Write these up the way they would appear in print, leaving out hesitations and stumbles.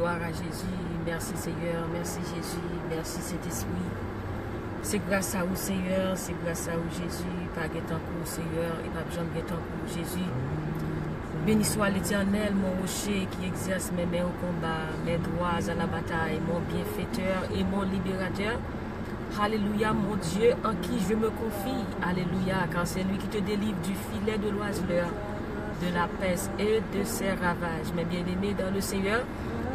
gloire à Jésus. Merci Seigneur, merci Jésus, merci Saint-Esprit. C'est grâce à vous Seigneur, c'est grâce à vous Jésus. Pas guettant pour Seigneur et pas besoin de guettant pour Jésus. Béni soit l'Éternel, mon rocher qui exerce mes mains au combat, mes droits à la bataille, mon bienfaiteur et mon libérateur. Alléluia, mon Dieu, en qui je me confie. Alléluia, car c'est lui qui te délivre du filet de l'oiseleur, de la peste et de ses ravages. Mes bien-aimés dans le Seigneur,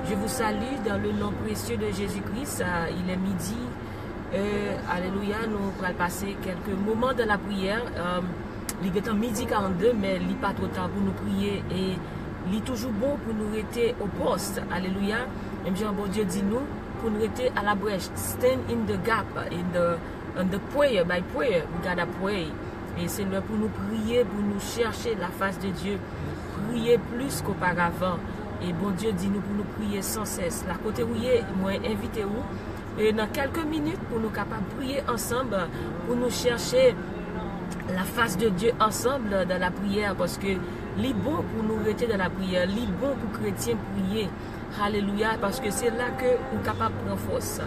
je vous salue dans le nom précieux de Jésus-Christ. Il est midi. Alléluia, nous allons passer quelques moments de la prière. Il est midi 42, mais il n'est pas trop tard pour nous prier et il est toujours bon pour nous rester au poste. Alléluia. Même Jean, bon Dieu dit nous, pour nous rester à la brèche. Stand in the gap, in the prayer, by prayer, we gotta pray. Et c'est là pour nous prier, pour nous chercher la face de Dieu. Prier plus qu'auparavant. Et bon Dieu dit nous pour nous prier sans cesse. La côté où il est, moi invitez-vous. Et dans quelques minutes, pour nous capables de prier ensemble, pour nous chercher la face de Dieu ensemble dans la prière, parce que c'est bon pour nous rester dans la prière, c'est bon pour chrétiens prier. Alléluia, parce que c'est là que nous sommes capables de prendre force.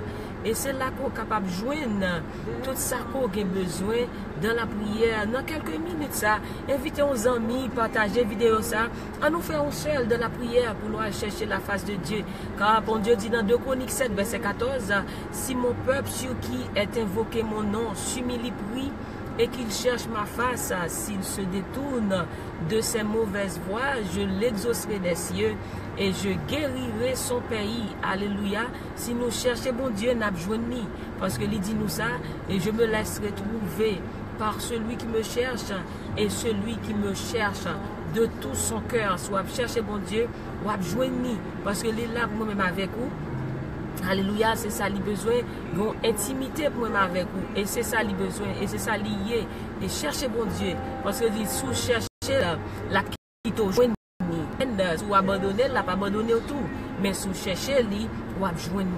Et c'est là qu'on est capable de joindre tout ça qu'on a besoin dans la prière. Dans quelques minutes, ça, invitez nos amis, partagez la vidéo, ça. À nous faire seul dans la prière pour nous aller chercher la face de Dieu. Car bon Dieu dit dans 2 Chroniques 7, verset 14, si mon peuple sur qui est invoqué mon nom s'humilie, prie, et qu'il cherche ma face, s'il se détourne de ses mauvaises voies, je l'exaucerai des cieux et je guérirai son pays. Alléluia. Si nous cherchons bon Dieu, nous avons besoin. Parce que il dit nous ça, et je me laisserai trouver par celui qui me cherche, et celui qui me cherche de tout son cœur. Soit chercher bon Dieu, ou besoin. Parce que il est là pour moi-même avec vous. Alléluia, c'est ça li besoin, une intimité pour moi avec vous. Et c'est ça li besoin, et c'est ça lié. Et cherchez bon Dieu. Parce que sous chercher la qui t'a joint, sous abandonner, la pas abandonner tout. Mais sous chercher li, ou joindre.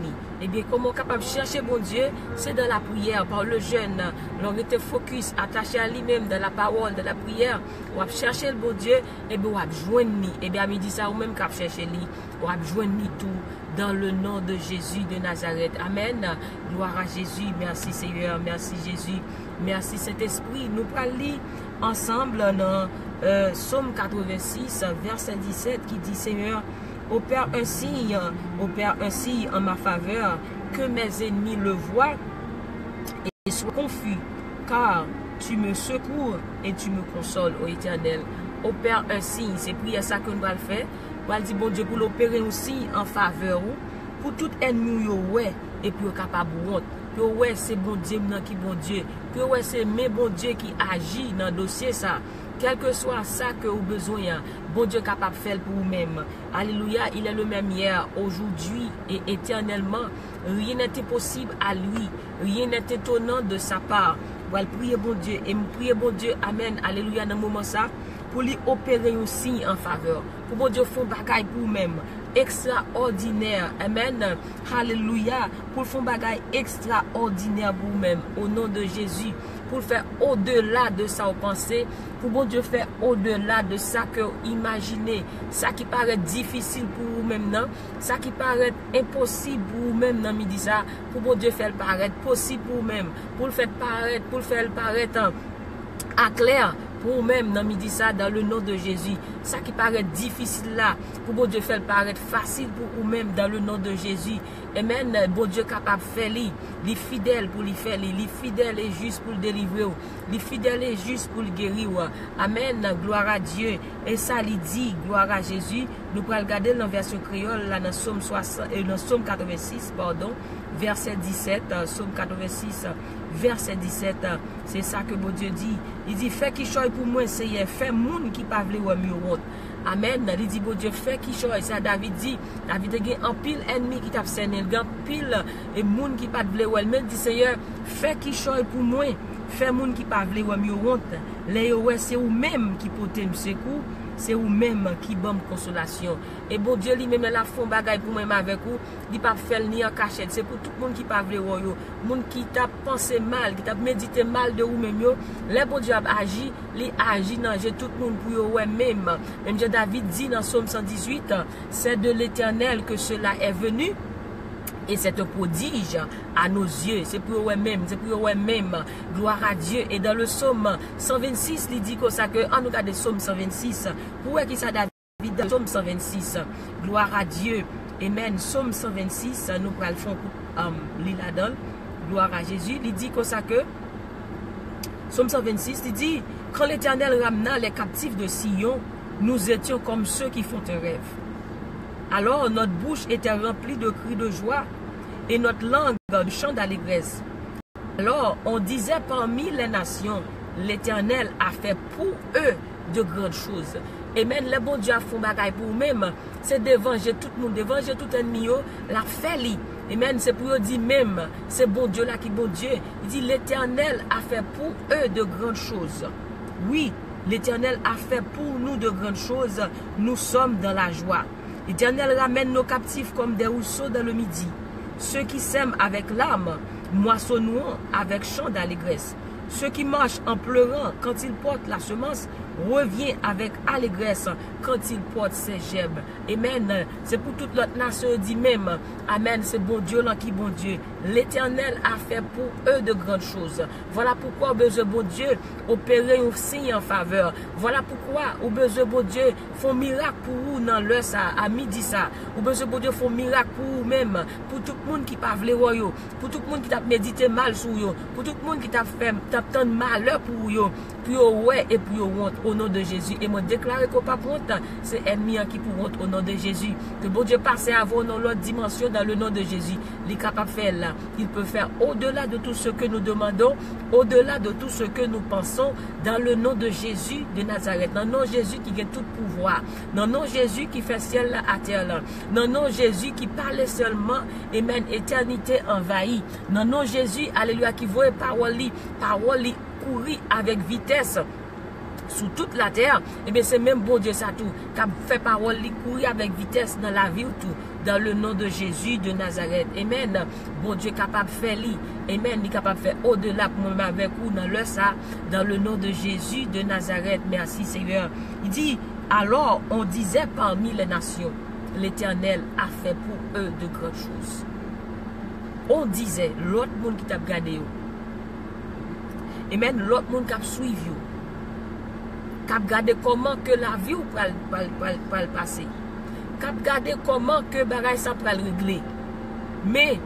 Et bien, comment capable de chercher bon Dieu, c'est dans la prière, par le jeûne. L'on était focus, attaché à lui-même, dans la parole, de la prière. Ou chercher le bon Dieu, et bien, ou joindre. Et bien, à midi, ça, ou même qu'à chercher lui, ou joindre tout. Dans le nom de Jésus de Nazareth. Amen. Gloire à Jésus. Merci Seigneur. Merci Jésus. Merci Saint-Esprit. Nous allons lire ensemble dans Psaume 86, verset 17 qui dit Seigneur, opère un signe en ma faveur, que mes ennemis le voient et soient confus, car tu me secours et tu me consoles, ô Éternel. Opère un signe. C'est prier ça que nous allons faire. Nous dit bon Dieu pour l'opérer aussi en faveur pour tout ennemi ouais et puis capable honte. Puis ouais c'est bon Dieu qui bon Dieu. Puis ouais c'est mes bon Dieu qui agit dans le dossier ça. Quel que soit ça que vous avez besoin, bon Dieu est capable de faire pour vous-même. Alléluia, il est le même hier, aujourd'hui et éternellement. Rien n'est impossible à lui. Rien n'est étonnant de sa part. Vous allez prier bon Dieu et me prier bon Dieu. Amen. Alléluia dans le moment ça. Pour lui opérer un signe en faveur. Pour bon Dieu faire bagaille pour vous-même. Extraordinaire. Amen. Alléluia. Pour faire bagaille extraordinaire pour vous-même. Au nom de Jésus. Pour faire au-delà de ça, vous pensez. Pour bon Dieu faire au-delà de ça que vous imaginez. Ça qui paraît difficile pour vous-même, non? Ça qui paraît impossible pour vous-même, non? Midi ça. Pour bon Dieu faire paraître possible pour vous-même. Pour le faire paraître à clair. Pour vous-même, dans midi ça, dans le nom de Jésus. Ça qui paraît difficile là, pour bon Dieu faire paraître facile pour vous-même, dans le nom de Jésus. Amen. Bon Dieu capable de faire les fidèles pour les faire, les fidèles et juste pour le délivrer, les fidèles et juste pour le guérir. Amen. Gloire à Dieu. Et ça, il dit, gloire à Jésus. Nous pourrons regarder dans la version créole, là, dans Psaume 86, pardon, verset 17, Psaume 86, verset 17, c'est ça que bon Dieu dit. Il dit, fais qui choisit pour moi, c'est fait moun qui pas vle ou mieux honte. Amen. Il dit, bon Dieu, fait qui choisit. Ça, David dit, David a un pile ennemi qui t'a fait, il a pile et moun qui pas vle ou elle. Mais il dit, Seigneur, fait qui choisit pour moi, fait moun qui pas vle ou mieux honte. Les ouais, c'est ou même qui peut me secours. c'est vous-même qui bonne consolation. Et bon Dieu lui-même la font bagaille pour moi avec vous, il pas faire ni en cachette, c'est pour tout le monde qui pas vle yo, monde qui t'a pensé mal, qui t'a médité mal de vous-même yo, les bon Dieu a agi, li agi dans tout le monde pour yo même. Même David dit dans Psaume 118, c'est de l'Éternel que cela est venu. Et c'est un prodige à nos yeux. C'est pour eux-mêmes. C'est pour eux-mêmes. Gloire à Dieu. Et dans le psaume 126, il dit que ça que, en nous regardez psaume 126, pour qui ça David dans le psaume 126, gloire à Dieu. Amen. Psaume 126, nous prenons le fond l'île gloire à Jésus. Il dit que ça que, psaume 126, il dit, quand l'Éternel ramena les captifs de Sion, nous étions comme ceux qui font un rêve. Alors notre bouche était remplie de cris de joie et notre langue de chants d'allégresse. Alors on disait parmi les nations, l'Éternel a fait pour eux de grandes choses. Amen. Les bons Dieu a fait bagaille pour eux-mêmes. C'est de venger tout le monde, de venger tout ennemi, la fait li. Amen. C'est pour eux dire même, c'est bon Dieu là qui bon Dieu. Il dit l'Éternel a fait pour eux de grandes choses. Oui, l'Éternel a fait pour nous de grandes choses. Nous sommes dans la joie. L'Éternel ramène nos captifs comme des rousseaux dans le midi. Ceux qui sèment avec larmes, moissonneront avec chant d'allégresse. Ceux qui marchent en pleurant quand ils portent la semence, revient avec allégresse quand il porte ses gerbes. Amen. C'est pour toute l'autre nation dit même. Amen. C'est bon Dieu là qui bon Dieu. L'Éternel a fait pour eux de grandes choses. Voilà pourquoi au besoin bon Dieu opérer un signe en faveur. Voilà pourquoi au besoin bon Dieu font miracle pour vous dans l'heure ça à midi ça. Au besoin bon Dieu font miracle pour vous même, pour tout le monde qui pas vle yo, pour tout le monde qui t'a médité mal sur yo, pour tout le monde qui t'a fait tant de malheur pour yo, pour ouais et pour honte au nom de Jésus. Et moi déclarer qu'on pas honte, c'est ennemi qui pour honte au nom de Jésus. Que bon Dieu passe à vous dans l'autre dimension dans le nom de Jésus. Il est capable de faire là. Il peut faire au-delà de tout ce que nous demandons, au-delà de tout ce que nous pensons, dans le nom de Jésus de Nazareth. Dans le nom de Jésus qui a tout pouvoir. Dans le nom de Jésus qui fait ciel à terre là. Dans le nom de Jésus qui parle seulement, amen, éternité envahie. Dans le nom de Jésus, alléluia, qui voit parole courir avec vitesse sous toute la terre, et bien c'est même bon Dieu ça tout, qui a fait parole courir avec vitesse dans la vie ou tout, dans le nom de Jésus de Nazareth. Amen. Bon Dieu capable de faire lui. Amen. Il est capable de faire au-delà pour moi avec vous dans le ça, dans le nom de Jésus de Nazareth. Merci Seigneur. Il dit, alors on disait parmi les nations, l'Éternel a fait pour eux de grandes choses. On disait, l'autre monde qui t'a regardé, amen, l'autre monde qui a suivi, qui a regardé comment que la vie va passer, qui a regardé comment que bagay ça va régler. Mais,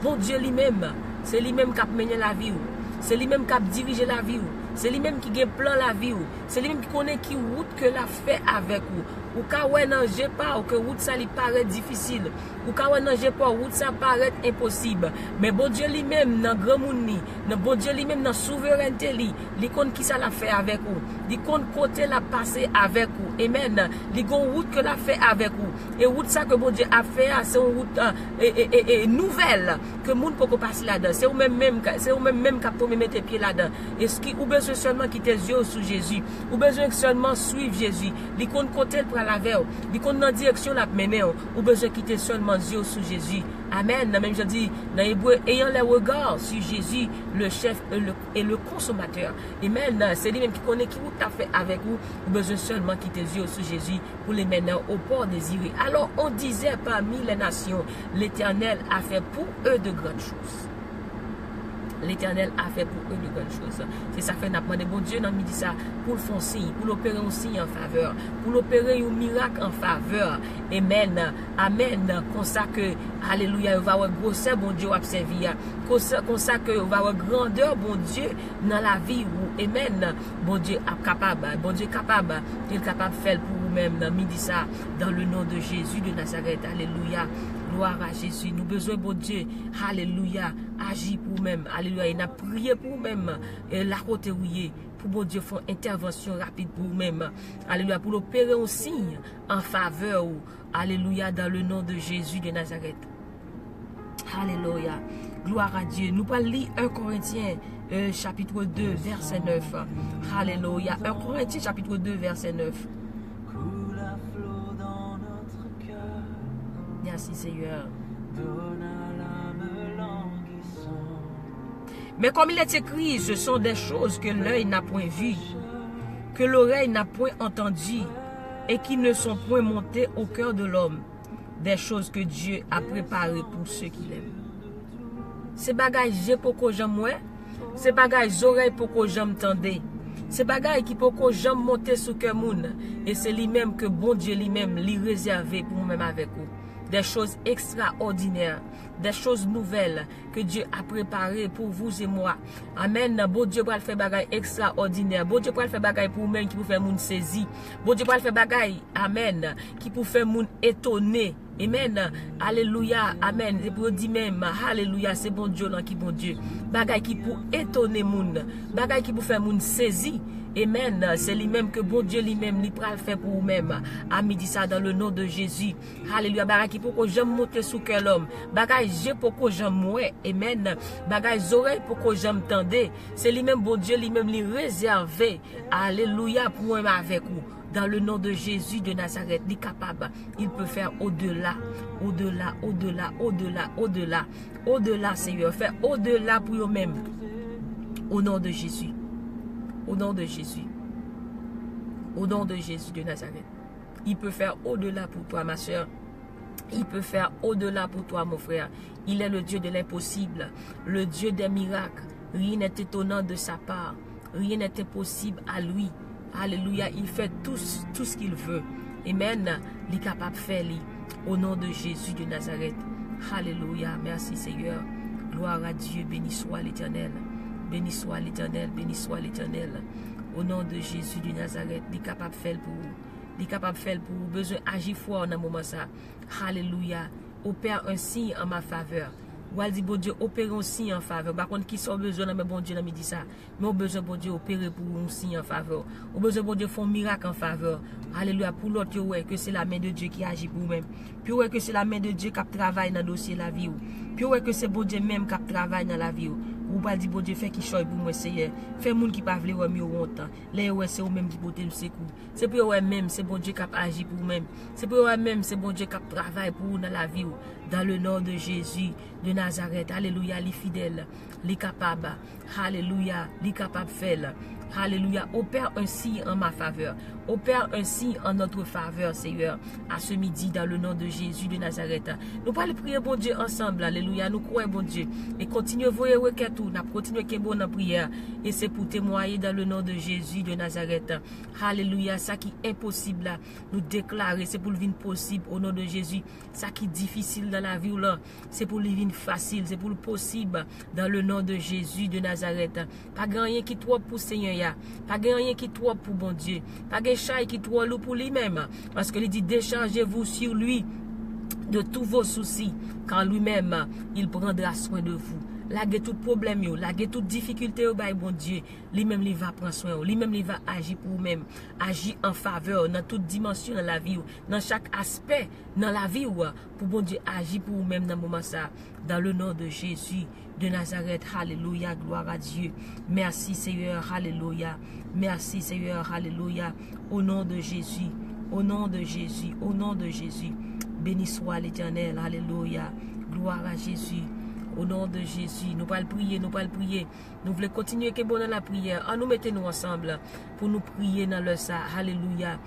bon Dieu lui-même, c'est lui-même qui a mené la vie, c'est lui-même qui a dirigé la vie, c'est lui-même qui a plan la vie, c'est lui-même qui connaît qui route que la fait avec vous. Ou ka wè nan jè pas, ou que route ça lui paraît difficile, ou ka wè nan jè pas, route ça paraît impossible. Mais bon Dieu lui-même, dans grand monde ni, bon Dieu lui-même, dans souveraineté li compte qui ça la fait avec vous, li compte côté la passer avec vous. Amen. Li gon route que la fait avec vous. Et route ça que bon Dieu a fait, c'est une route nouvelle que monde peut passer là-dedans. C'est ou même qui peut mettre pied là-dedans. Et ce qui ou besoin seulement quitter les yeux sous Jésus, ou besoin seulement suivre Jésus. Li compte côté pour la veille, li compte dans direction la mener, ou besoin quitter seulement les yeux sous Jésus. Amen. Même je dis dans Hébreu, ayant les regards sur Jésus, le chef et le consommateur. Amen. C'est lui-même qui connaît qui vous a fait avec vous. Vous besoin seulement quitter les yeux sur Jésus pour les mener au port désiré. Alors on disait parmi les nations, l'Éternel a fait pour eux de grandes choses. L'Éternel a fait pour eux de grandes choses. C'est ça fait n'a demandé bon Dieu dans midi ça pour le faire signe, pour l'opérer un signe en faveur, pour l'opérer un miracle en faveur. Amen. Amen. Comme ça que alléluia, il va avoir grosseur bon Dieu observer. Comme ça que il va avoir grandeur bon Dieu dans la vie où amen. Bon Dieu est capable, bon Dieu est capable, il est capable de faire pour vous-même dans midi ça dans le nom de Jésus de Nazareth. Alléluia. Gloire à Jésus. Nous besoin bon Dieu. Alléluia. Agis pour vous-même. Alléluia. Il a prié pour vous-même. Et la côté ouillé. Pour bon Dieu faire intervention rapide pour vous-même. Alléluia. Pour l'opérer un signe en faveur. Alléluia. Dans le nom de Jésus de Nazareth. Alléluia. Gloire à Dieu. Nous allons lire 1 Corinthiens chapitre 2 verset 9. Alléluia. 1 Corinthiens chapitre 2 verset 9. Merci Seigneur. Mais comme il est écrit, ce sont des choses que l'œil n'a point vues, que l'oreille n'a point entendues, et qui ne sont point montées au cœur de l'homme, des choses que Dieu a préparées pour ceux qui l'aiment. Ces bagages j'ai pour que j'aime, ces bagages oreilles pour que j'aime tendez, ces bagages qui pour que j'aime monter sous cœur moun, et c'est lui-même que bon Dieu lui-même lui réservé pour moi-même avec vous. Des choses extraordinaires, des choses nouvelles que Dieu a préparées pour vous et moi. Amen. Bon Dieu pour faire bagaille extraordinaire. Bon Dieu pour faire bagaille pour même qui pour faire moun saisi. Bon Dieu pour faire bagaille, amen, qui pour faire moun étonné. Amen. Alléluia. Amen. Et pour dire même, alléluia, c'est bon Dieu là qui bon Dieu. Bagaille qui pour étonner moun. Bagaille qui pour faire moun saisi. Amen. C'est lui-même que bon Dieu lui-même lui pral faire pour vous-même. Ami dit ça dans le nom de Jésus. Alléluia. Bagay qui pour que j'aime monter sous cœur l'homme. Bagay j'ai pour que j'aime mouer. Amen. Bagay oreilles pour que j'aime tendez. C'est lui-même bon Dieu lui-même lui réservé. Alléluia pour moi avec vous. Dans le nom de Jésus de Nazareth, il est capable. Il peut faire au-delà, au-delà, au-delà, au-delà, au-delà, au-delà, Seigneur. Faire au-delà pour vous-même. Au nom de Jésus. Au nom de Jésus. Au nom de Jésus de Nazareth. Il peut faire au-delà pour toi, ma soeur. Il peut faire au-delà pour toi, mon frère. Il est le Dieu de l'impossible. Le Dieu des miracles. Rien n'est étonnant de sa part. Rien n'est impossible à lui. Alléluia. Il fait tout ce qu'il veut. Amen. Il est capable de faire. Au nom de Jésus de Nazareth. Alléluia. Merci Seigneur. Gloire à Dieu. Béni soit l'Éternel. Béni soit l'Éternel, béni soit l'Éternel. Au nom de Jésus de Nazareth, il est capable de faire pour vous. Il est capable de faire pour vous. Besoin d'agir fort dans ce moment ça. Alléluia. Opère un signe en ma faveur. Ou elle dit, bon Dieu, opère un signe en faveur. Par contre, qui sont besoin, mais bon Dieu, n'a dit ça. Mais on besoin, bon Dieu, opérer pour un signe en faveur. On besoin, bon Dieu, faire un miracle en faveur. Alléluia. Pour l'autre, ouais, que c'est la main de Dieu qui agit pour vous-même. Puis ouais, que c'est la main de Dieu qui travaille dans le dossier de la vie. Puis ouais, que c'est bon Dieu même qui travaille dans la vie. Ou pas dire bon Dieu fait qui choy pour moi Seigneur. Fait moun qui pas vle wè mi honte. Là ouais c'est ou même qui porter le secours. C'est pour ouais même c'est bon Dieu qui agit pour même. C'est pour ouais même c'est bon Dieu qui travaille pour dans la vie. Dans le nom de Jésus de Nazareth. Alléluia, les fidèles, les capables. Alléluia, les capables de faire. Alléluia. Opère un signe en ma faveur. Opère un signe en notre faveur, Seigneur, à ce midi, dans le nom de Jésus de Nazareth. Nous allons prier, bon Dieu, ensemble. Alléluia. Nous croyons, bon Dieu. Et continuez à voir requête tout. Nous continuons à bon en prière. Et c'est pour témoigner dans le nom de Jésus de Nazareth. Alléluia. Ça qui est impossible, là, nous déclarer, c'est pour le vivre possible au nom de Jésus. Ça qui est difficile dans la vie, là, c'est pour le vivre facile. C'est pour le possible dans le nom de Jésus de Nazareth. Pas grand rien qui trop pour Seigneur. Pas rien qui trop pour bon Dieu. Pas grand chat qui trop lourd pour lui-même. Parce que il dit déchargez-vous sur lui de tous vos soucis. Quand lui-même, il prendra soin de vous. Lagez tout problème, lagez toute difficulté au bail, bon Dieu. Lui-même, il va prendre soin. Lui-même, il va agir pour vous-même. Agir en faveur dans toute dimension de la vie. Dans chaque aspect dans la vie. Pour bon Dieu, agir pour vous-même dans le moment ça. Dans le nom de Jésus de Nazareth. Alléluia. Gloire à Dieu. Merci Seigneur. Alléluia. Merci Seigneur. Alléluia. Au nom de Jésus. Au nom de Jésus. Au nom de Jésus. Béni soit l'Éternel. Alléluia. Gloire à Jésus. Au nom de Jésus, nous allons prier, nous allons prier. Nous voulons continuer que bon dans la prière. Nous mettons-nous ensemble pour nous prier dans le ça. Alléluia.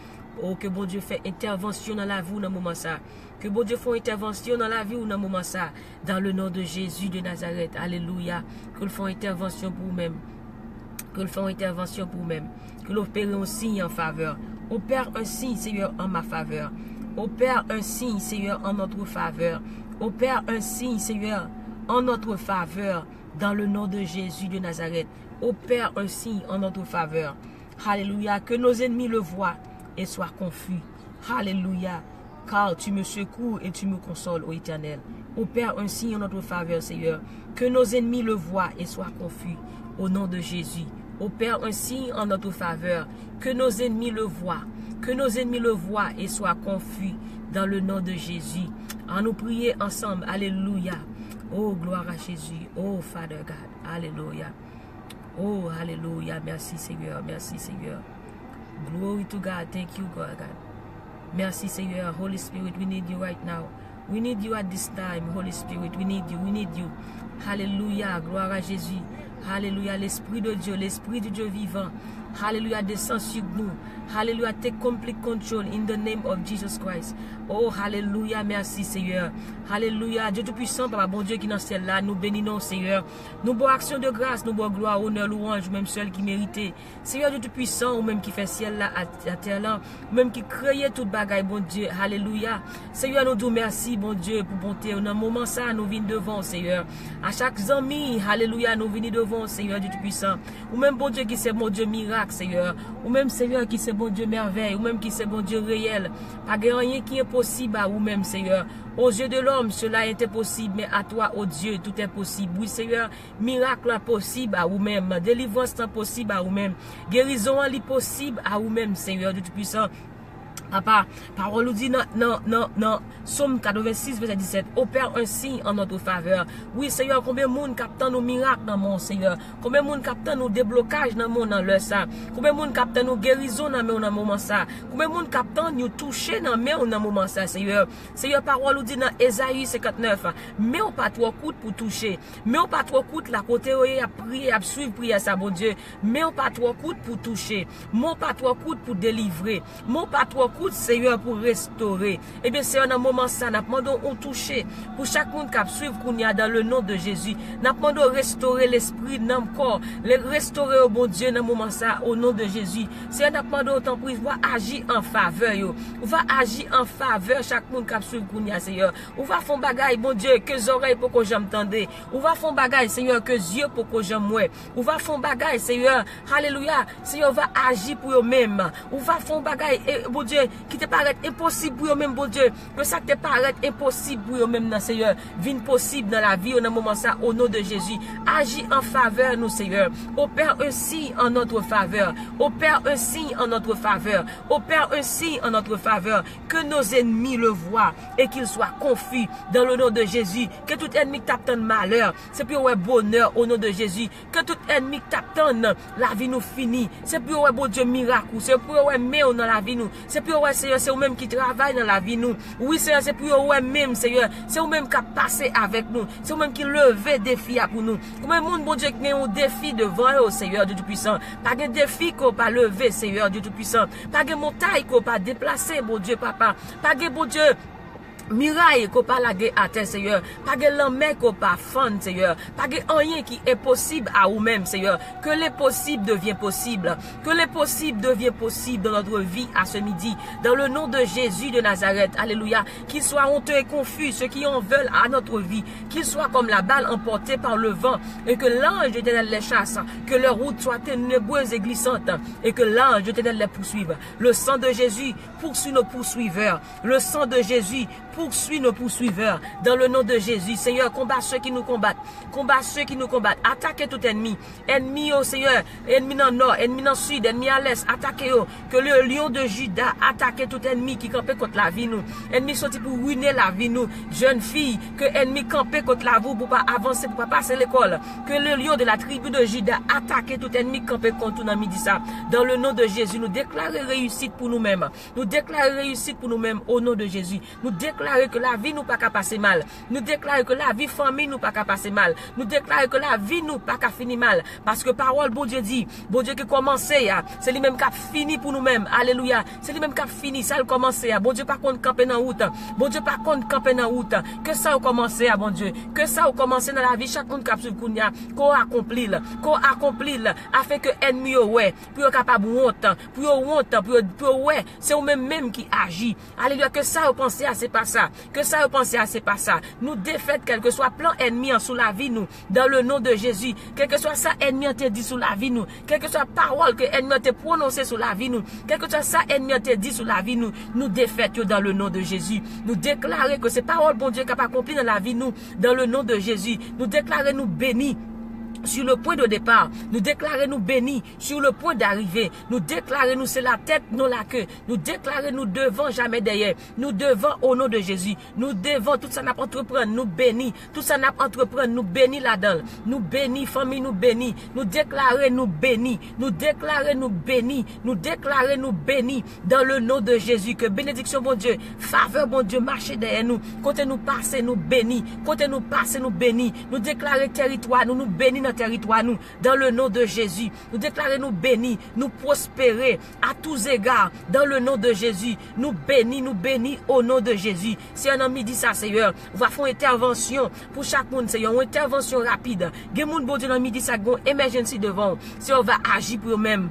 Oh, que bon Dieu fait intervention dans la vie dans le moment ça. Que bon Dieu fait intervention dans la vie dans le moment ça. Dans le nom de Jésus de Nazareth. Alléluia. Que le font intervention pour vous-même. Que le font intervention pour vous-même. Que l'opère un signe en faveur. Opère un signe, Seigneur, en ma faveur. Opère un signe, Seigneur, en notre faveur. Opère un signe, Seigneur, en notre faveur, dans le nom de Jésus de Nazareth. Opère un signe en notre faveur. Alléluia. Que nos ennemis le voient et soient confus. Alléluia. Car tu me secours et tu me consoles, ô Éternel. Opère un signe en notre faveur, Seigneur. Que nos ennemis le voient et soient confus. Au nom de Jésus. Opère un signe en notre faveur. Que nos ennemis le voient. Que nos ennemis le voient et soient confus. Dans le nom de Jésus. En nous prier ensemble. Alléluia. Oh, gloire à Jésus. Oh, Father God. Alléluia. Oh, alléluia. Merci, Seigneur. Merci, Seigneur. Glory to God. Thank you, God. Merci, Seigneur. Holy Spirit, we need you right now. We need you at this time, Holy Spirit. We need you. We need you. Alléluia. Gloire à Jésus. Alléluia. L'Esprit de Dieu, l'Esprit de Dieu vivant. Alléluia. Descend sur nous. Alléluia. Take complete control in the name of Jesus Christ. Oh, Alléluia. Merci, Seigneur. Alléluia. Dieu Tout-Puissant, Papa, bon Dieu qui est dans ce ciel-là, nous bénissons, Seigneur. Nous beaux actions de grâce, nous beaux gloire, honneur, louange, même seul qui méritait. Seigneur Dieu Tout-Puissant, ou même qui fait ciel-là, à terre-là, ou même qui créait toute bagaille, bon Dieu. Alléluia. Seigneur, nous disons merci, bon Dieu, pour bonté. Dans un moment ça, nous venons devant, Seigneur. À chaque ami, Alléluia, nous venons devant, Seigneur Dieu Tout-Puissant. Ou même, bon Dieu, qui c'est bon Dieu miracle, Seigneur. Ou même, Seigneur, qui c'est bon Dieu merveille. Ou même, qui c'est bon Dieu réel. Pas rien qui est possible à vous-même, Seigneur. Aux yeux de l'homme, cela est impossible, mais à toi, oh Dieu, tout est possible. Oui, Seigneur, miracle impossible à vous-même. Délivrance impossible à vous-même. Guérison impossible à vous-même, Seigneur Dieu Tout-Puissant. Papa, parole nous dit non, Somme 86, verset 17, opère un signe en notre faveur. Oui, Seigneur, combien de monde capte nos miracles dans mon Seigneur? Combien de monde capte nos déblocages dans mon dans le ça? Combien de monde capte nos guérisons dans mon moment ça? Combien de monde capte nous toucher dans mon dans moment ça, Seigneur? Seigneur, parole nous dit dans Ésaïe 59, mais on pas trop coûte pour toucher. Mais on pas trop coûte la côté à prier, à suivre prier ça, bon Dieu. Mais on pas trop coûte pour toucher. Mon pas trop coûte pour délivrer. Mon pas trop coûte, Seigneur, pour restaurer. Eh bien, Seigneur, dans moment ça, nous demandons on toucher pour chaque monde qui suivre qu'on y a dans le nom de Jésus. Nous demandons restaurer l'esprit dans le corps, restaurer au bon Dieu dans moment ça au nom de Jésus. Seigneur, nous demandons autant pour va agir en faveur yo. On va agir en faveur chaque monde qui suivre qu'on y a, Seigneur. On va faire bagaille, bon Dieu, que les oreilles pour que j'entende. On va faire bagaille, Seigneur, que les yeux pour que j'aime. On va faire bagaille, Seigneur. Alléluia. Seigneur va agir pour eux-mêmes. On va faire bagaille, bon Dieu, qui te paraît impossible pour eux-mêmes, bon Dieu. Que ça te paraît impossible pour eux-mêmes, Seigneur. Vine possible dans la vie, au moment ça, au nom de Jésus. Agis en faveur, nous, Seigneur. Opère un signe en notre faveur. Opère un signe en notre faveur. Opère un signe en notre faveur. Que nos ennemis le voient et qu'ils soient confus dans le nom de Jésus. Que tout ennemi tape de malheur, c'est pour un bonheur au nom de Jésus. Que tout ennemi tape la vie nous finit. C'est pour un bon Dieu miracle. C'est pour un meilleur dans la vie nous. C'est pour un Seigneur, c'est vous-même qui travaille dans la vie nous. Oui, Seigneur, c'est pour vous-même, Seigneur. C'est vous-même qui a passé avec nous. C'est vous-même qui levé défi pour nous. Comme un monde, bon Dieu, qui a un défi devant eux, Seigneur Dieu Tout-Puissant. Pas de défi qu'on pas lever, Seigneur Dieu Tout-Puissant. Pas de montagne qu'on pas déplacer, bon Dieu, papa. Pas de, bon Dieu, miraille qu'on pas laguer à terre, Seigneur. Pas de l'homme qu'on pas fond, Seigneur. Pas de rien qui est possible à vous-même, Seigneur. Que les possibles deviennent possibles. Que les possibles deviennent possibles dans notre vie à ce midi. Dans le nom de Jésus de Nazareth. Alléluia. Qu'ils soient honteux et confus, ceux qui en veulent à notre vie. Qu'ils soient comme la balle emportée par le vent. Et que l'ange de l'Éternel les chasse. Que leur route soit ténébreuse et glissante. Et que l'ange de l'Éternel les poursuive. Le sang de Jésus poursuit nos poursuiveurs. Le sang de Jésus poursuit nos poursuiveurs. Dans le nom de Jésus, Seigneur, combat ceux qui nous combattent. Combat ceux qui nous combattent. Attaquez tout ennemi. Ennemi au Seigneur. Ennemi dans le nord, ennemi dans le sud, ennemi à l'est. Attaquez-le. Que le lion de Juda attaque tout ennemi qui campait contre la vie nous. Ennemi sorti pour ruiner la vie nous. Jeune fille, que ennemi campait contre la vous pour pas avancer, pour pas passer l'école. Que le lion de la tribu de Juda attaque tout ennemi campé contre nous midi ça. Dans le nom de Jésus, nous déclarons réussite pour nous-mêmes. Nous déclarons réussite pour nous-mêmes au nom de Jésus. Nous déclarons que la vie nous pas qu'à passer mal. Nous déclarons que la vie famille nous pas qu'à passer mal. Nous déclarons que la vie nous pas qu'à finir mal. Parce que parole, bon Dieu dit, bon Dieu qui commençait, c'est lui-même qui a fini pour nous-mêmes. Alléluia. C'est lui-même qui a fini, ça a commencé. Bon Dieu pas contre camper dans route. Bon Dieu pas contre camper dans route. Que ça a commencé, bon Dieu. Que ça a commencé dans la vie, chaque monde qui a suivi qu'on accomplit, afin que ennemi ouais, pour capable honte, pour ouais, c'est vous-même qui agit. Alléluia. Que ça a pensé à c'est pas ça. Que ça a pensé à c'est pas ça. Nous défaite quel que soit plan ennemi en sous la vie nous, dans le nom de Jésus. Quel que soit ça ennemi te dit sous la vie nous, quel que soit parole que ennemi te prononcé sous la vie nous, quel que soit ça ennemi te dit sous la vie nous défaite dans le nom de Jésus. Nous déclarer que c'est parole bon Dieu qui a accompli dans la vie nous, dans le nom de Jésus. Nous déclarer nous bénis. sur le point de départ, nous déclarons nous bénis sur le point d'arrivée, nous déclarons nous c'est la tête, non la queue, nous déclarons nous devant jamais derrière, nous devant au nom de Jésus, nous devons tout ça n'a pas entreprendre, nous bénis, tout ça n'a pas entreprendre, nous bénis là-dedans, nous bénis famille, nous bénis, nous déclarons nous bénis, nous déclarons nous bénis, nous déclarons nous bénis dans le nom de Jésus, que bénédiction bon Dieu, faveur bon Dieu marche derrière nous, côté nous passer nous bénis, côté nous passer nous bénis, nous déclarer territoire, nous bénis dans territoire nous, dans le nom de Jésus, nous déclarer nous bénis, nous prospérer à tous égards, dans le nom de Jésus, nous bénis au nom de Jésus. Si un ami dit ça, Seigneur, on va faire une intervention pour chaque monde, Seigneur, une intervention rapide. Gen moun bon Dieu dans midi ça gon emergency devant. Si on va agir pour eux-mêmes.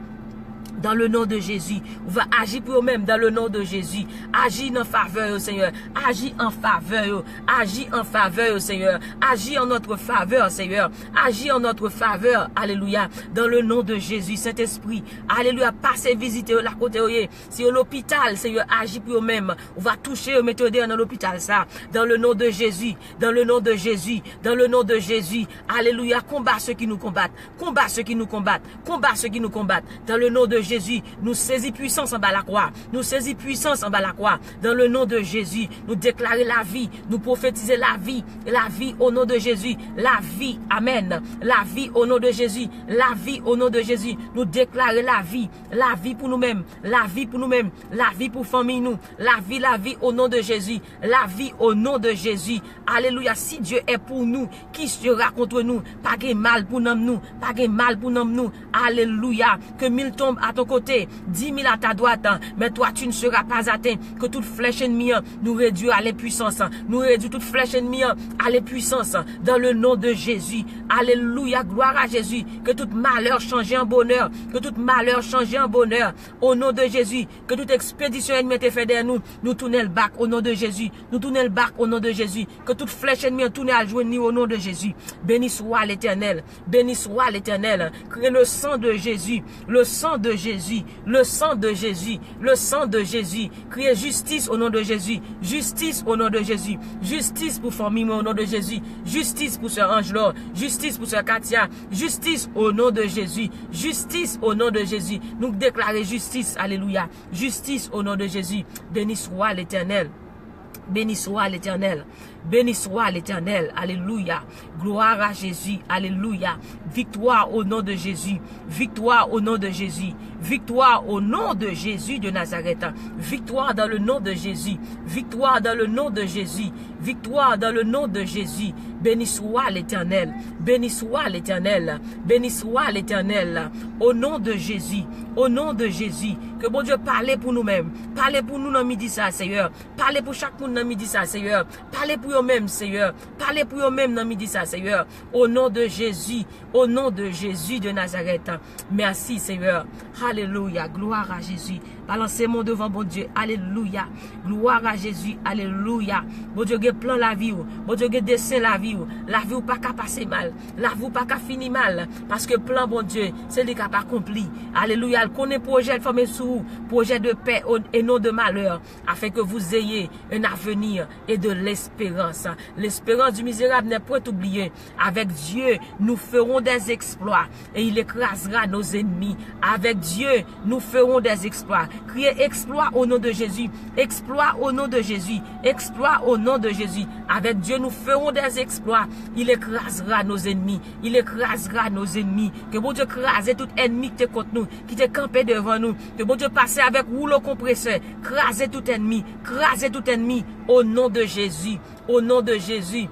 Dans le nom de Jésus, on va agir pour eux-mêmes dans le nom de Jésus. Agis en faveur, Seigneur. Agis en faveur. Agis en faveur, Seigneur. Agis en notre faveur, Seigneur. Agis en notre faveur. Alléluia. Dans le nom de Jésus, Saint-Esprit. Alléluia. Passez visiter la côté. Si au l'hôpital, Seigneur, agis pour eux-mêmes. On va toucher, mettre dans l'hôpital, ça. Dans le nom de Jésus. Dans le nom de Jésus. Dans le nom de Jésus. Alléluia. Combat ceux qui nous combattent. Combat ceux qui nous combattent. Combat ceux qui nous combattent. Dans le nom de Jésus, nous saisis puissance en bas la croix. Nous saisis puissance en bas la croix. Dans le nom de Jésus, nous déclarer la vie. Nous prophétiser la vie. La vie au nom de Jésus. La vie. Amen. La vie au nom de Jésus. La vie au nom de Jésus. Nous déclarer la vie. La vie pour nous-mêmes. La vie pour nous-mêmes. La vie pour famille nous. La vie au nom de Jésus. La vie au nom de Jésus. Alléluia. Si Dieu est pour nous, qui sera contre nous? Pas de mal pour nous. Pas de mal pour nous. Alléluia. Que 1000 tombent à ton côté, 10 000 à ta droite, mais toi tu ne seras pas atteint. Que toute flèche ennemie nous réduit à l'impuissance. Nous réduit toute flèche ennemie à l'impuissance. Dans le nom de Jésus. Alléluia. Gloire à Jésus. Que tout malheur change en bonheur. Que tout malheur change en bonheur. Au nom de Jésus. Que toute expédition ennemie te fait derrière nous. Nous tournons le bac au nom de Jésus. Nous tournons le bac au nom de Jésus. Que toute flèche ennemie tourne à joindre au nom de Jésus. Béni soit l'Éternel. Béni soit l'Éternel. Que le sang de Jésus. Le sang de Jésus, le sang de Jésus, le sang de Jésus. Criez justice au nom de Jésus, justice au nom de Jésus, justice pour famille au nom de Jésus, justice pour Sœur Angelo, justice pour Sœur Katia, justice au nom de Jésus, justice au nom de Jésus. Nous déclarons justice, alléluia, justice au nom de Jésus. Béni soit l'Éternel. Béni soit l'Éternel. Béni soit l'Éternel. Alléluia. Gloire à Jésus. Alléluia. Victoire au nom de Jésus. Victoire au nom de Jésus. Victoire au nom de Jésus de Nazareth. Victoire dans le nom de Jésus. Victoire dans le nom de Jésus. Victoire dans le nom de Jésus. Béni soit l'Éternel. Béni soit l'Éternel. Béni soit l'Éternel. Au nom de Jésus. Au nom de Jésus. Que bon Dieu parle pour nous-mêmes. Parlez pour nous dans midi ça, Seigneur. Parlez pour chaque monde dans midi ça, Seigneur. Parlez pour eux-mêmes, Seigneur. Parlez pour eux-mêmes dans midi ça, Seigneur. Au nom de Jésus. Au nom de Jésus de Nazareth. Merci, Seigneur. Alléluia. Gloire à Jésus. Balancez-moi devant bon Dieu. Alléluia. Gloire à Jésus. Alléluia. Bon Dieu, il plan la vie. Bon Dieu, il dessin la vie. La vie ou pas qu'à passer mal. La vie ou pas qu'à finir mal. Parce que plan bon Dieu, c'est lui qui a pas accompli. Alléluia. Il connaît projet de former sous projet de paix et non de malheur. Afin que vous ayez un avenir et de l'espérance. L'espérance du misérable n'est point oubliée. Avec Dieu, nous ferons des exploits. Et il écrasera nos ennemis. Avec Dieu, nous ferons des exploits. Criez exploit au nom de Jésus. Exploit au nom de Jésus. Exploit au nom de Jésus. Avec Dieu, nous ferons des exploits. Il écrasera nos ennemis. Il écrasera nos ennemis. Que bon Dieu crase tout ennemi qui est contre nous, qui est campé devant nous. Que bon Dieu passe avec rouleau compresseur. Crase tout ennemi. Crase tout ennemi. Au nom de Jésus. Au nom de Jésus.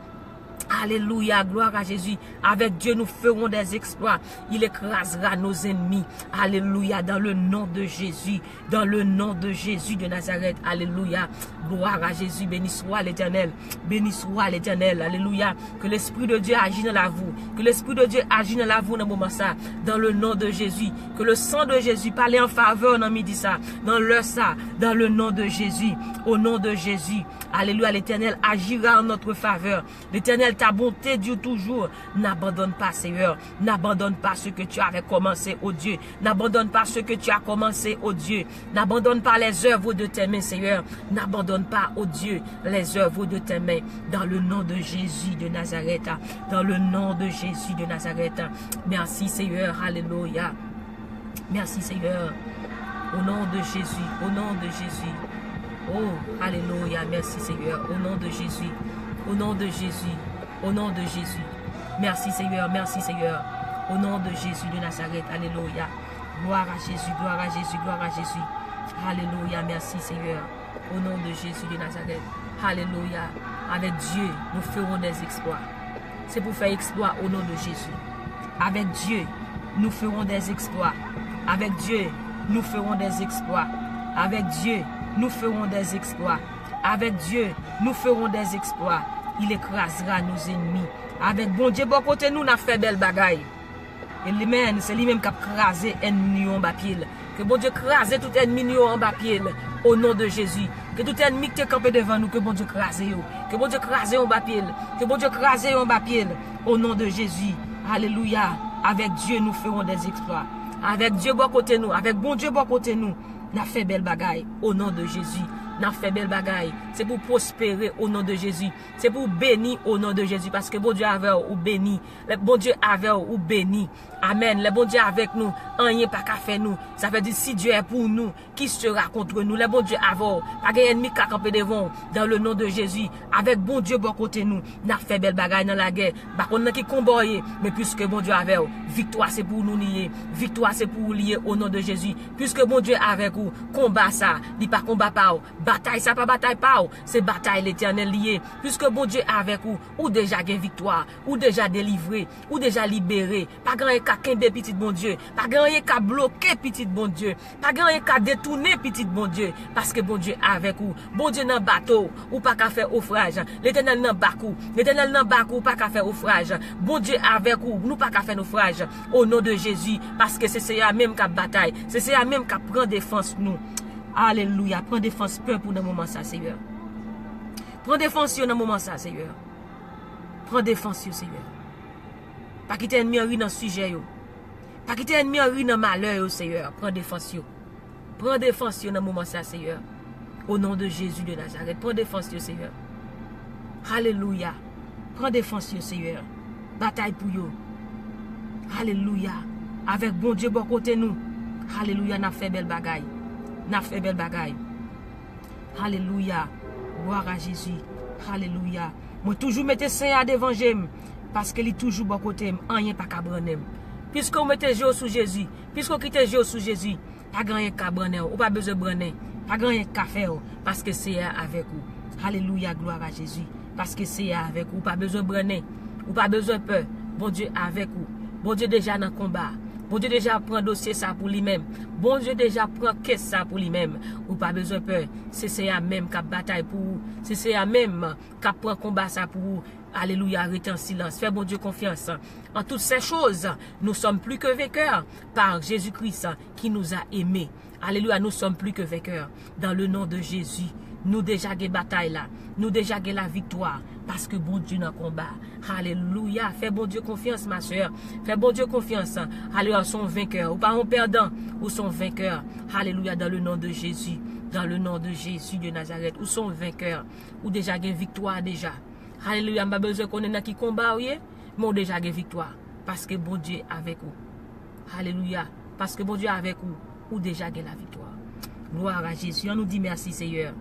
Alléluia, gloire à Jésus. Avec Dieu, nous ferons des exploits. Il écrasera nos ennemis. Alléluia, dans le nom de Jésus. Dans le nom de Jésus de Nazareth. Alléluia, gloire à Jésus. Béni soit l'Éternel. Béni soit l'Éternel. Alléluia. Que l'Esprit de Dieu agisse dans la vous. Que l'Esprit de Dieu agisse dans la vous dans le moment ça. Dans le nom de Jésus. Que le sang de Jésus parle en faveur dans midi ça. Dans l'heure ça. Dans le nom de Jésus. Au nom de Jésus. Alléluia, l'Éternel agira en notre faveur. L'Éternel, ta bonté dure toujours. N'abandonne pas, Seigneur. N'abandonne pas ce que tu avais commencé, oh Dieu. N'abandonne pas ce que tu as commencé, oh Dieu. N'abandonne pas les œuvres de tes mains, Seigneur. N'abandonne pas, oh Dieu, les œuvres de tes mains. Dans le nom de Jésus de Nazareth. Dans le nom de Jésus de Nazareth. Merci, Seigneur. Alléluia. Merci, Seigneur. Au nom de Jésus. Au nom de Jésus. Oh, alléluia, merci Seigneur, au nom de Jésus, au nom de Jésus, au nom de Jésus. Merci Seigneur, au nom de Jésus de Nazareth, alléluia. Gloire à Jésus, gloire à Jésus, gloire à Jésus. Alléluia, merci Seigneur, au nom de Jésus de Nazareth. Alléluia, avec Dieu, nous ferons des exploits. C'est pour faire exploit au nom de Jésus. Avec Dieu, nous ferons des exploits. Avec Dieu, nous ferons des exploits. Avec Dieu, nous ferons des exploits. Avec Dieu, nous ferons des exploits. Il écrasera nos ennemis. Avec bon Dieu, bon côté nous, n'a fait belle bagaille. Et lui-même, c'est lui-même qui a crasé ennemi en bas pied. Que bon Dieu crase tout ennemi en bas pied. Au nom de Jésus. Que tout ennemi qui est campé devant nous, que bon Dieu crase. Que bon Dieu crase en bas pied. Que bon Dieu crase en bas pied. Au nom de Jésus. Alléluia. Avec Dieu, nous ferons des exploits. Avec Dieu, bon côté nous. Avec bon Dieu, bon côté nous. N'a fait belle bagaille au nom de Jésus. N'a fait belle bagaille. C'est pour prospérer au nom de Jésus. C'est pour bénir au nom de Jésus. Parce que bon Dieu avec ou béni. Le bon Dieu avec ou béni. Amen. Le bon Dieu avec nous. Rien pas qu'à faire nous. Ça veut dire si Dieu est pour nous, qui sera contre nous? Le bon Dieu avec. Pas qu'un ennemi qui a campé devant. Dans le nom de Jésus. Avec bon Dieu bon côté nous. N'a fait belle bagaille dans la guerre. Par contre, qui combat. Mais puisque bon Dieu avec. Victoire c'est pour nous lier. Victoire c'est pour lier au nom de Jésus. Puisque bon Dieu avec vous. Combat ça. Dit pas combat pas. Bataille, ça pas bataille pas, c'est bataille l'Éternel lié. Puisque bon Dieu avec vous, ou déjà gain victoire, ou déjà délivré, ou déjà libéré. Pas grand qu'à kembe petit bon Dieu, pas grand qu'à bloquer petit bon Dieu, pas grand qu'à détourner petit bon Dieu, parce que bon Dieu avec vous. Bon Dieu dans bateau, ou pas qu'à faire naufrage. L'Éternel dans bakou, l'Éternel dans bakou, pas qu'à faire naufrage. Bon Dieu avec vous, nous pas qu'à faire naufrage. Au nom de Jésus, parce que c'est ça même qu'à bataille, c'est ça même qu'à prendre défense nous. Alléluia. Prends défense peur pour le moment ça, Seigneur. Prends défense dans le moment ça, Seigneur. Prends défense, Seigneur. Pas quitter ennemi en dans le sujet. Pas quitter ennemi en dans le malheur, Seigneur. Prends défense. Prends défense dans le moment ça, Seigneur. Au nom de Jésus de Nazareth. Prends défense, Seigneur. Alléluia. Prends défense, Seigneur. Bataille pour vous. Alléluia. Avec bon Dieu, bon côté nous. Alléluia. N'a fait belle bagaille. N'a fait belle bagaille. Alléluia. Gloire à Jésus. Alléluia. Moi toujours mettez Seigneur devant j'aime. Parce qu'il est toujours bon côté. Rien pas qu'à brûler. Puisque vous mettez Jésus sous Jésus. Puisque vous quittez Jésus sous Jésus. Pas grand qu'à brûler. Ou pas besoin de brûler. Pas grand qu'à faire. Parce que c'est avec vous. Alléluia. Gloire à Jésus. Parce que c'est avec vous. Pas besoin de brûler. Ou pas besoin de peur. Bon Dieu avec vous. Bon Dieu déjà dans le combat. Bon Dieu déjà prend dossier ça pour lui-même. Bon Dieu déjà prend caisse ça pour lui-même. Ou pas besoin de peur. C'est ça même qui bataille pour vous. C'est ça même qui prend combat ça pour vous. Alléluia, arrêtez en silence. Fais bon Dieu confiance. En toutes ces choses, nous sommes plus que vainqueurs par Jésus-Christ qui nous a aimés. Alléluia, nous sommes plus que vainqueurs. Dans le nom de Jésus. Nous déjà des batailles là. Nous déjà la victoire. Parce que bon Dieu dans le combat. Alléluia. Fais bon Dieu confiance, ma soeur. Fais bon Dieu confiance. Alléluia, sont vainqueurs. Ou pas en perdant. Ou sont vainqueurs. Alléluia, dans le nom de Jésus. Dans le nom de Jésus de Nazareth. Ou sont vainqueurs. Ou déjà une victoire déjà. Alléluia, je n'ai pas besoin qu'on ait dans qui combat. Mais on déjà une victoire. Parce que bon Dieu avec vous. Alléluia. Parce que bon Dieu avec vous. Ou déjà une la victoire. Gloire à Jésus. On nous dit merci Seigneur.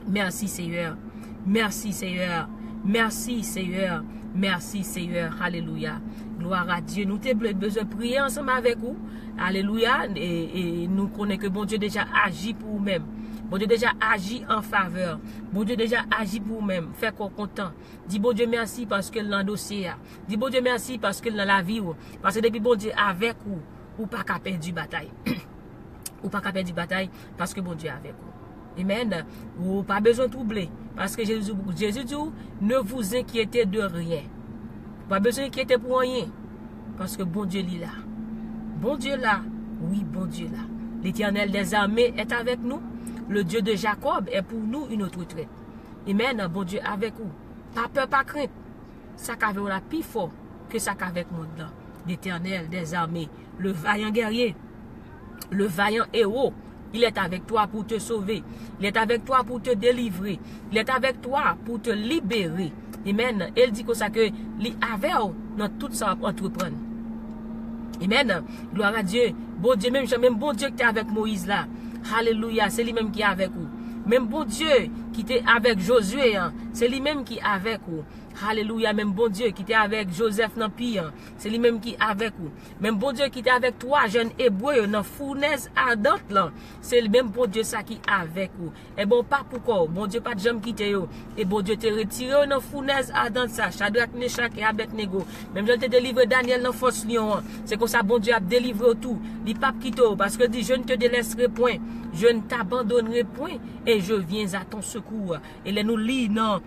Merci Seigneur. Merci Seigneur. Merci Seigneur. Merci Seigneur. Alléluia. Gloire à Dieu. Nous avons besoin de prier ensemble avec vous. Alléluia. Et nous connaissons que bon Dieu déjà agit pour vous-même. Bon Dieu déjà agit en faveur. Bon Dieu déjà agit pour vous-même. Faites qu'on content. Dis bon Dieu merci parce que dans le dossier. Dis bon Dieu merci parce que dans la vie. Parce que depuis bon Dieu avec vous. Ou pas qu'à perdre du bataille. Ou pas qu'à perdre du bataille parce que bon Dieu avec vous. Amen. Ou pas besoin de troubler. Parce que Jésus dit, ne vous inquiétez de rien. Pas besoin d'inquiéter pour rien. Parce que bon Dieu est là. Bon Dieu là. Oui, bon Dieu là. L'Éternel des armées est avec nous. Le Dieu de Jacob est pour nous une autre retraite. Amen, bon Dieu avec vous. Pas peur, pas crainte. Ça qu'avec la plus fort que ça qu'avec monde là. L'Éternel des armées, le vaillant guerrier, le vaillant héros. Il est avec toi pour te sauver. Il est avec toi pour te délivrer. Il est avec toi pour te libérer. Amen. Il dit comme ça que il avec dans tout ça entreprendre. Amen. Gloire à Dieu. Bon Dieu, même bon Dieu qui était avec Moïse là. Alléluia. C'est lui-même qui est avec vous. Même bon Dieu qui était avec Josué, hein, c'est lui-même qui est avec vous. Alléluia. Même bon Dieu qui était avec Joseph dans Pire, c'est lui-même qui est avec vous. Même bon Dieu qui était avec toi, jeune hébreu, dans fournaise ardente là, c'est le même bon Dieu ça qui est avec vous. Et bon, pas pourquoi, bon Dieu pas de jamais quitté yo. Et bon Dieu te retiré dans fournaise ardente ça, Shadrach, Meshach et Abednego. Même je te délivre Daniel dans force lion. C'est comme ça bon Dieu a délivré tout. Il pas quitté parce que dit je ne te délaisserai point, je ne t'abandonnerai point et je viens à ton secours. Et là nous lit non.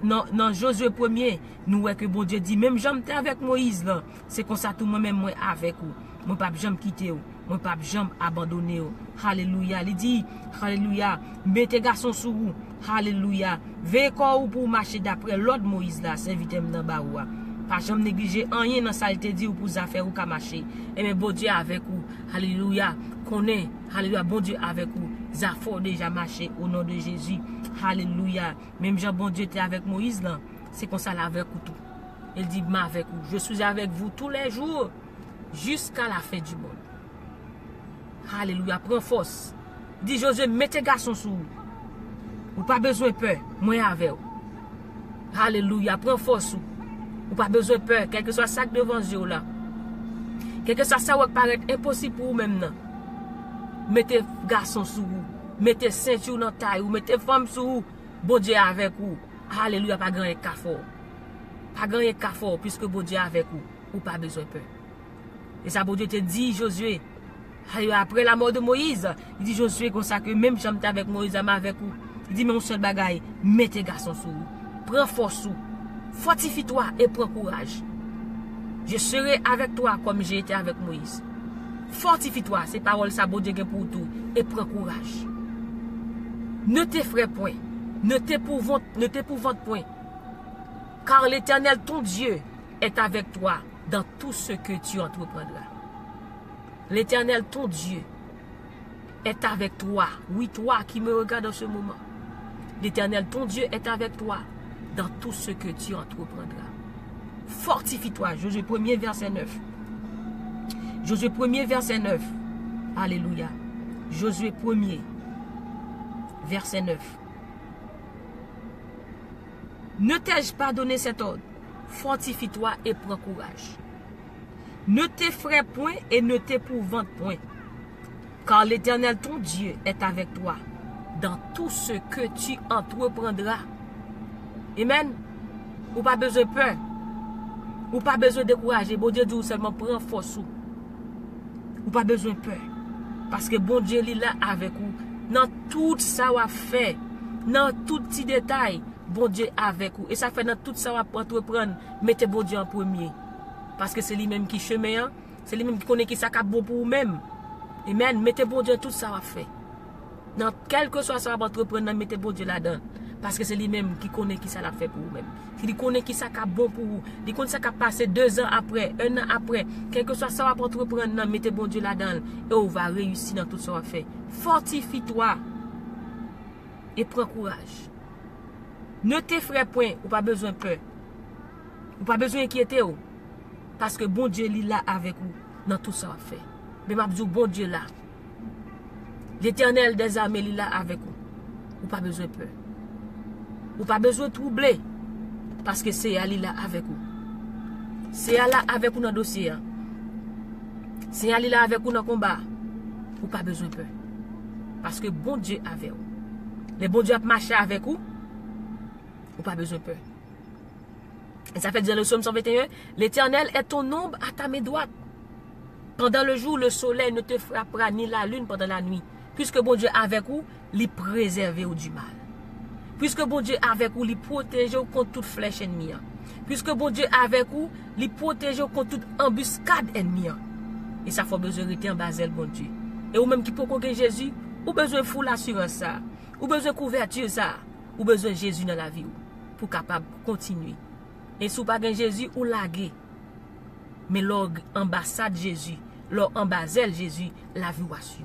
Dans Josué 1er, nous voyons que bon Dieu dit, même j'aime avec Moïse là, c'est comme ça tout moi-même moi avec vous. Moi pas jamais quitter vous, moi pas jamais abandonner vous. Alléluia. Il dit, alléluia, mettez garçon sous vous. Alléluia. Veillez corps pour marcher d'après l'autre Moïse là, s'inviter dans baoua. Pas jamais négliger rien dans ça il te dit pour ça faire ou ka marcher. Et mais bon Dieu avec vous. Alléluia. Connaît, alléluia, bon Dieu avec vous. Ça faut déjà marcher au nom de Jésus. Alléluia. Même Jean, bon Dieu était avec Moïse là. C'est comme ça là avec vous tout. Il dit, ma avec vous. Je suis avec vous tous les jours jusqu'à la fin du monde. Alléluia. Prends force. Dit Josué, mettez garçon sous vous. Vous pas besoin de peur. Moi avec vous. Alléluia. Prends force. Vous pas besoin de peur. Quel que soit ça devant Dieu là. Quel que soit ça qui paraît impossible pour vous même là. Mettez garçon sous vous. Mettez ceinture dans taille ou mettez femme sous vous. Bon Dieu avec vous. Alléluia, pas grand cafard. Pas grand cafard puisque bon Dieu avec vous. Ou pas besoin de peur. Et ça bon Dieu te dit Josué. Après la mort de Moïse, il dit Josué comme ça que même j'aime avec Moïse avec vous. Il dit mais mon seul bagaille, mettez garçon sous vous. Prends force sous. Fortifie-toi et prends courage. Je serai avec toi comme j'ai été avec Moïse. Fortifie-toi, ces paroles ça bon Dieu pour tout et prends courage. Ne t'effraie point, ne t'épouvante point, car l'Éternel ton Dieu est avec toi dans tout ce que tu entreprendras. L'Éternel ton Dieu est avec toi. Oui, toi qui me regardes en ce moment. L'Éternel ton Dieu est avec toi dans tout ce que tu entreprendras. Fortifie-toi. Josué 1er verset 9. Josué 1er verset 9. Alléluia. Josué 1er verset 9. Ne t'ai-je pas donné cet ordre? Fortifie-toi et prends courage. Ne t'effraie point et ne t'épouvante point, car l'Éternel ton Dieu est avec toi dans tout ce que tu entreprendras. Amen. Ou pas besoin de peur. Ou pas besoin de décourager. Bon Dieu dit seulement prends force. Ou pas besoin de peur. Parce que bon Dieu est là avec vous. Dans tout ça qu'on fait, dans tout petit détail, bon Dieu est avec vous. Et ça fait dans tout ça qu'on entreprendre, mettez bon Dieu en premier. Parce que c'est lui-même qui chemin, c'est lui-même qui connaît qui ça bon pour vous-même. Amen. Mettez bon Dieu tout ça qu'on fait. Dans quel que soit ça qu'on entreprendre, mettez bon Dieu là-dedans. Parce que c'est lui-même qui connaît qui ça l'a fait pour vous-même. Il connaît qui ça qui bon pour vous. Il connaît ça qui a passé 2 ans après, 1 an après. Quel que soit ça, on va entreprendre, mettez bon Dieu là-dedans. Et on va réussir dans tout ça qu'on fait. Fortifie-toi. Et prends courage. Ne t'effraie point. Ou pas besoin de peur. Ou pas besoin d'inquiéter. Parce que bon Dieu est là avec vous. Dans tout ça qu'on fait. Mais je dis bon Dieu là. L'Éternel des armées est là avec vous. Ou pas besoin de peur. Ou pas besoin de troubler. Parce que c'est Ali là avec vous. C'est là avec vous dans le dossier. C'est Ali là avec vous dans le combat. Ou pas besoin de peur. Parce que bon Dieu avec vous. Le bon Dieu a marché avec vous. Ou pas besoin de peur. Et ça fait dire le psaume 121. L'Éternel est ton ombre à ta main droite. Pendant le jour, le soleil ne te frappera ni la lune pendant la nuit. Puisque bon Dieu avec vous, il préserve du mal. Puisque bon Dieu avec vous, il protège contre toute flèche ennemie. Puisque bon Dieu avec vous, il protège contre toute embuscade ennemie. Et ça faut besoin de rester en basel bon Dieu. Et ou même qui peut connaître Jésus, ou besoin de fou l'assurance ça. Ou besoin de couverture ça. ou besoin de Jésus dans la vie pour capable continuer. Et si vous pas Jésus ou laguer. Mais l'ambassade Jésus, l'ambassade Jésus, la vie ou assurée.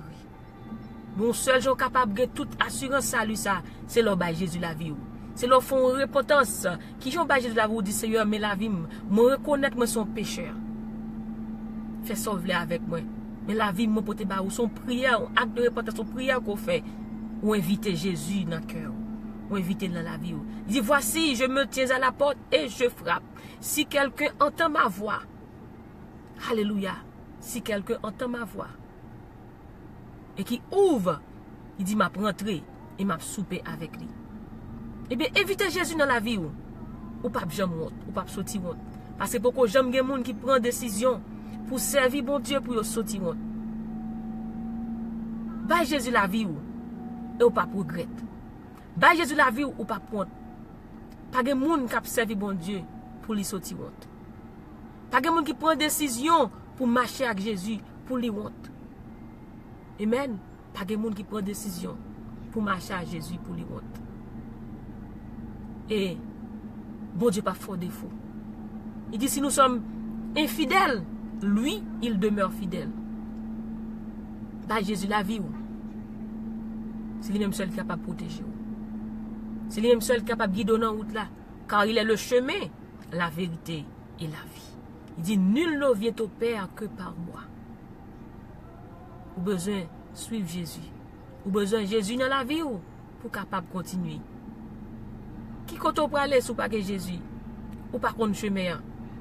Mon seul jour capable de toute assurance salut ça, c'est l'obéir Jésus la vie. C'est leur font repentance qui j'en Jésus la vie dit Seigneur mais la vie me reconnaître moi son pécheur. Fais sauver avec moi. Mais la vie me porter ba ou son prière, acte de repentance, son prière qu'on fait ou inviter Jésus dans le cœur. Ou inviter dans la vie. Il dit voici, je me tiens à la porte et je frappe. Si quelqu'un entend ma voix, alléluia, si quelqu'un entend ma voix et qui ouvre, il dit m'a rentrer et m'a souper avec lui. Eh bien, évitez Jésus dans la vie ou pas jamais honte, ou pas sortir honte. Parce que beaucoup j'aime des gens qui prennent décision pour servir bon Dieu pour sortir honte. Bah Jésus la vie et ou pas regret. Bah Jésus la vie ou pas prendre. Pas de gens qui servi bon Dieu pour lui sortir honte. Pas de gens qui prend décision pour marcher avec Jésus pour lui honte. Amen. Pas de gens qui prend décision pour marcher avec Jésus pour lui honte. Et bon Dieu pas fort défaut. Il dit si nous sommes infidèles, lui, il demeure fidèle. Bah Jésus la vie c'est lui-même seul capable de protéger. C'est lui-même seul capable de guider dans la route là. Car il est le chemin, la vérité et la vie. Il dit nul ne vient au Père que par moi. Ou besoin de suivre Jésus. Ou besoin de Jésus dans la vie pour capable de continuer. Qui compte pour aller sous pas que Jésus ou par contre chemin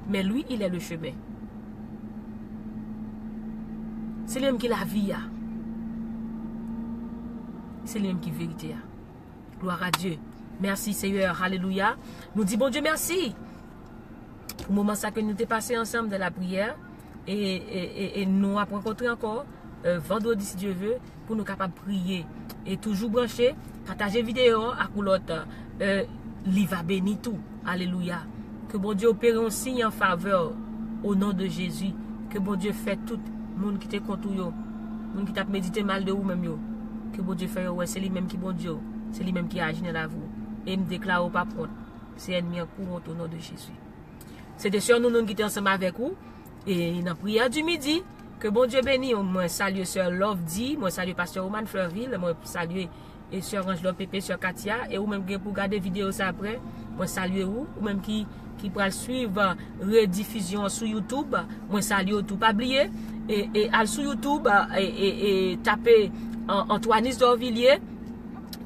mais lui il est le chemin. C'est lui-même qui la vie. C'est lui-même qui vérité. Gloire à Dieu. Merci Seigneur. Alléluia. Nous disons bon Dieu merci. Pour le moment ça que nous t'ai passé ensemble de la prière. Et nous avons rencontré encore vendredi si Dieu veut. Pour nous capables de prier. Et toujours brancher. Partager vidéo à l'autre. Il va bénir tout. Alléluia. Que bon Dieu opère un signe en faveur. Au nom de Jésus. Que bon Dieu fait tout. Le monde qui te contre yo. Le monde qui t'a médité mal de vous même yo. Que bon Dieu fait ouais, c'est lui-même qui bon Dieu. C'est lui-même qui agit dans la vie. Et me déclare pas prendre. C'est ennemi en courant au nom de Jésus. C'est des sœurs nous qui sommes ensemble avec vous. Et dans la prière du midi, que bon Dieu bénisse. Moi salue sœur Love D, moi salue pasteur Roman Fleurville, moi salue et sœur Angelo Pépé, sœur Katia, et ou même qui pour regarder vidéo ça après, moi salue ou même qui pourra suivre rediffusion sur YouTube, moi salue tout pas oublier et aller sur YouTube et taper Antoine Dorvilliers.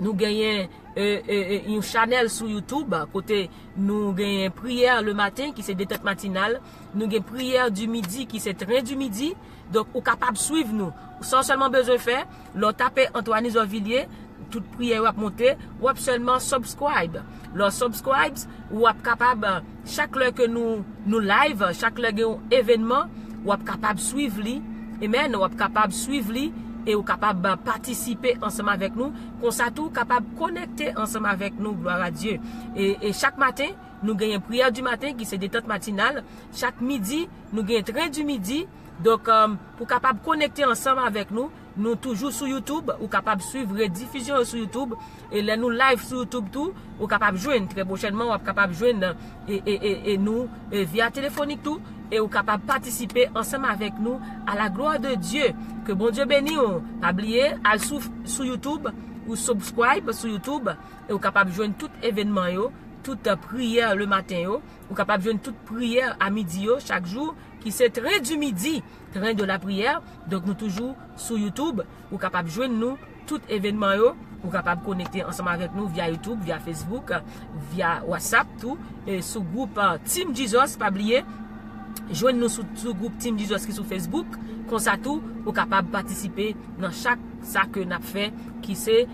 Nous gagnons une channel sur YouTube, côté nous gagnons prière le matin qui c'est détente matinale, nous gagnons prière du midi qui c'est train du midi, donc vous capable de suivre nous, sans seulement besoin de faire, leur taper Antoine Dorvilliers, toute prière va monter, ou seulement subscribe. Leur subscribe, ou capable chaque fois que nous live, chaque fois que événement, ou capable de suivre lui, amen, ou capable de suivre lui. Et ou capable de participer ensemble avec nous, comme ça tout capable de connecter ensemble avec nous, gloire à Dieu. Et chaque matin, nous gagnons prière du matin qui c'est détente matinale. Chaque midi, nous gagnons train du midi. Donc, pour capable de connecter ensemble avec nous, nous toujours sur YouTube, ou capable de suivre rediffusion sur YouTube. Et là, nous live sur YouTube tout, ou capable de joindre très prochainement, ou capable de joindre et nous via téléphonique tout. Et ou capable de participer ensemble avec nous à la gloire de Dieu. Que bon Dieu bénisse. Pas oublier, allez sur YouTube ou subscribe sur YouTube et ou capable de joindre tout événement yo, toute prière le matin yo, ou capable de joindre toute prière à midi yo, chaque jour qui c'est train du midi, train de la prière. Donc nous toujours sur YouTube ou capable de joindre nous tout événement yo, ou capable de connecter ensemble avec nous via YouTube, via Facebook, via WhatsApp tout et sur groupe Team Jesus, pas oublier. Joignez-nous sur le groupe Team Jesus qui sur Facebook, comme ça tout, ou capable de participer dans chaque ça que nous avons fait, qui c'est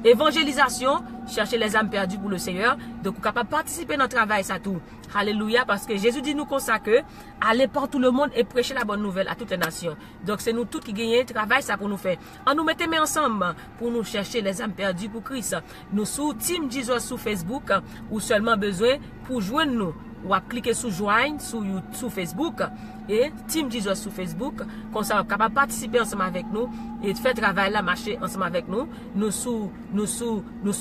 évangélisation, chercher les âmes perdues pour le Seigneur. Donc, vous capable de participer dans le travail, ça tout. Alléluia, parce que Jésus dit nous comme ça que, allez par tout le monde et prêcher la bonne nouvelle à toutes les nations. Donc, c'est nous tous qui gagnons travail, ça pour nous faire. On nous mettez ensemble pour nous chercher les âmes perdues pour Christ. Nous sous Team Jesus sur Facebook, ou seulement besoin pour joindre nous. ou à cliquer sur joindre sur Facebook et Team Jesus sur Facebook, comme ça vous capable participer ensemble avec nous et faire travail là marcher ensemble avec nous. Nous sur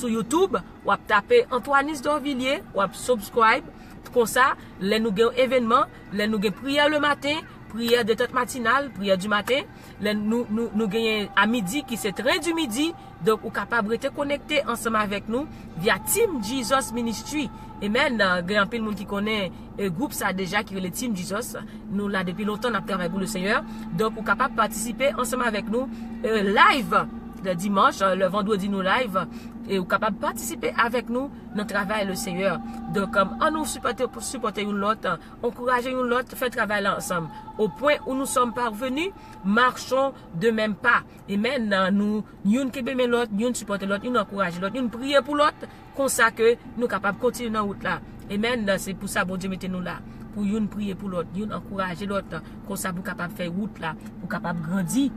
YouTube, ou à taper Antoine Dorvilliers, ou à subscribe comme ça, les nous gagnons événement, les nous gagnons prière le matin, prière de toute matinale, prière du matin, nous gagnons à midi qui c'est train du midi, donc vous capable de rester connecté ensemble avec nous via Team Jesus Ministry. Et même grand pile monde qui connaît le groupe ça déjà qui est le Team Jesus, nous là depuis longtemps on a travaillé pour le Seigneur, donc vous capable de participer ensemble avec nous live le dimanche, le vendredi nous live et vous capable de participer avec nous dans le travail le Seigneur. Donc on nous supporter une l'autre, encourager une l'autre, faire travail ensemble. Au point où nous sommes parvenus, marchons de même pas. Et maintenant nous qui aimons l'autre, nous supporter l'autre, nous encourager l'autre, nous prier pour l'autre, comme ça que nous capables de continuer dans la route là. Et maintenant c'est pour ça bon Dieu mettez nous là. Pour nous prier pour l'autre, nous encourager l'autre, comme ça vous capable de faire route là, pour capable de grandir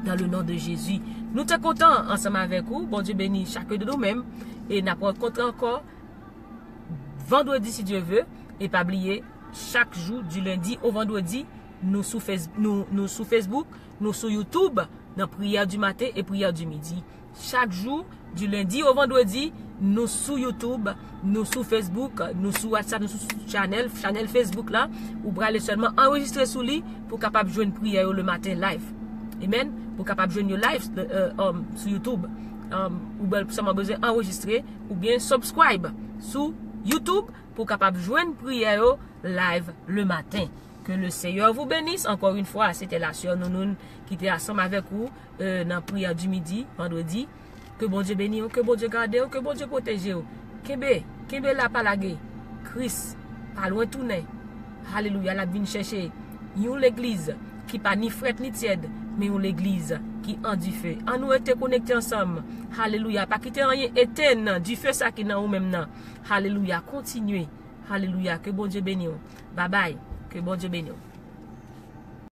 dans le nom de Jésus. Nous sommes contents ensemble avec vous. Bon Dieu bénit chacun de nous-mêmes. Et nous avons rencontré encore vendredi si Dieu veut. Et pas oublier, chaque jour du lundi au vendredi, nous sur Facebook, nous sur YouTube, dans prière du matin et prière du midi. Chaque jour du lundi au vendredi, nous sur YouTube, nous sur Facebook, nous sur WhatsApp, nous sur channel Facebook là, ou aller seulement enregistrer sous lui pour capable jouer une prière le matin live. Amen. Pour capable de joindre live sur YouTube, ou bien seulement besoin d'enregistrer ou bien subscribe sur YouTube pour capable de joindre prière live le matin. Que le Seigneur vous bénisse. Encore une fois, c'était la sœur Nounoun qui était ensemble avec vous dans la prière du midi, vendredi. Que bon Dieu bénisse, que bon Dieu garde, que bon Dieu protège. Kembe la palagé. Christ, pas loin tourner. Alléluia, la vine chercher. Yon l'église qui pas ni frette ni tiède, mais on l'église qui en du feu. En nous était connectés ensemble. Alléluia. Pas quitter rien éteindre du feu ça qui dans ou même nan. Alléluia. Continuez. Alléluia. Que bon Dieu bénisse. Bye bye. Que bon Dieu bénisse.